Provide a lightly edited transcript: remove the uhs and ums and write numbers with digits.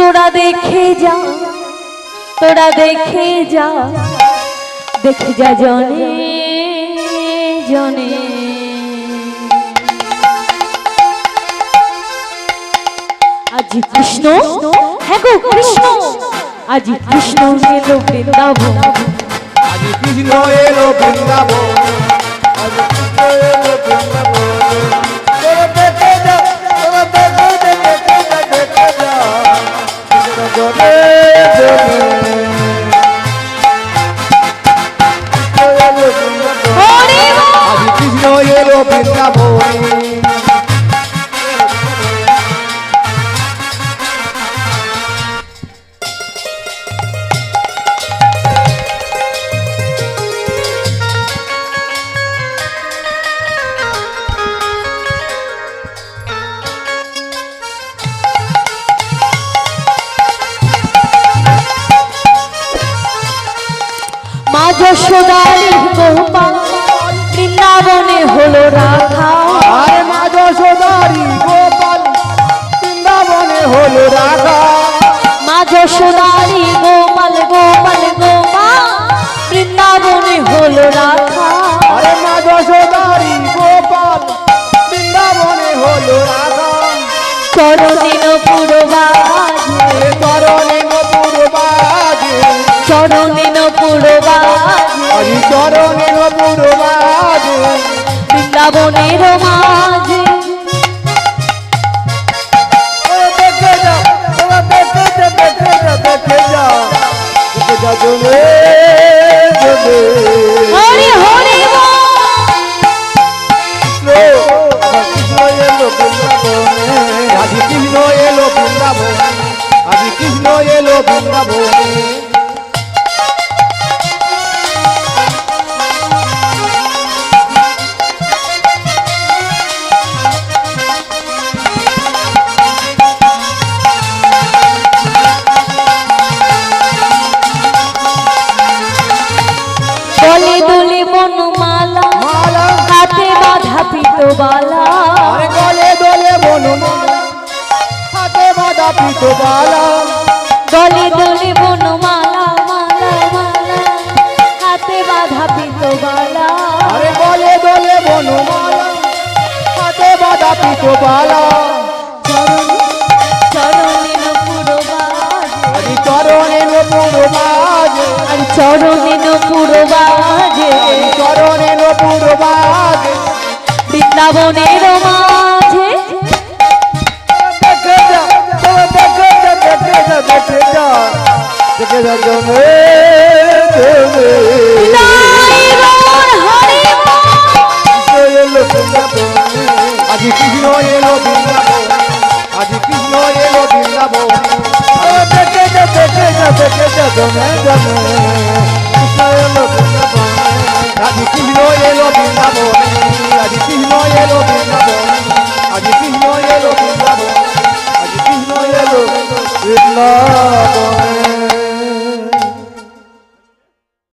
তোরা দেখে যা, তোরা দেখে যা, দেখে যা জনে জনে। আজি কৃষ্ণ, হ্যাঁ গো কৃষ্ণ, আজি কৃষ্ণ এলো বৃন্দাবন, আজি কৃষ্ণ এলো বৃন্দাবন, আজি কৃষ্ণ এলো বৃন্দাবন। তোরা দেখে যা, তোরা দেখে যা, দেখে যা, দেখে যা, কৃষ্ণ জনে জনে। আজি কৃষ্ণ এলো বৃন্দাবন। মা যশোদারি গোপাল বৃন্দাবনে হলো রাধা। আরে মা যশোদারি গোপাল বৃন্দাবনে হলো রাধা। মা যশোদারি গোপাল গোপাল গোপাল বৃন্দাবনে হলো রাধা। আরে মা যশোদারি গোপাল বৃন্দাবনে হলো রাধা। চরণে নপুর বাজে, চরণে নপুর বাজে, চরণে নপুর বাজে, হরি চরণে নপুর বাজে, বৃন্দাবনের মাঝে। দেখে যা, তোরা দেখে যা, দেখে যা, দেখে যা, দেখে যা জনে জনে। হরি হরি বল। কৃষ্ণ এলো বৃন্দাবনে, আজি কৃষ্ণ এলো বৃন্দাবনে, আজি কৃষ্ণ এলো বৃন্দাবনে। দলে দলে বনমালা, মালা, হাতে বাঁধা পিতবালা। আরে গলে দলে বনমালা, হাতে বাঁধা পিতবালা। দলে দলে বনমালা, মালা মালা, হাতে বাঁধা পিতবালা। আরে গলে দলে বনমালা, হাতে বাঁধা পিতবালা। চরণে নপুর বাজে, আরে চরণে নপুর বাজে, আর চরণে নপুর বাজে, চরণে নপুর বাজে। বৃন্দাবনের মাঝে। দেখে যা, তোরা দেখে যা, দেখে যা, দেখে যা, দেখে যা জনে জনে। নাই বল হরি বল। কৃষ্ণ এলো বৃন্দাবনে, আজি কৃষ্ণ এলো বৃন্দাবনে, আজি কৃষ্ণ এলো বৃন্দাবনে। দেখে যা, দেখে যা, দেখে যা জনে জনে। কৃষ্ণ এলো বৃন্দাবনে, আজি কৃষ্ণ এলো বৃন্দাবনে, আজি কৃষ্ণ এলো বৃন্দাবনে, আজি কৃষ্ণ এলো বৃন্দাবনে, আজি কৃষ্ণ এলো বৃন্দাবনে।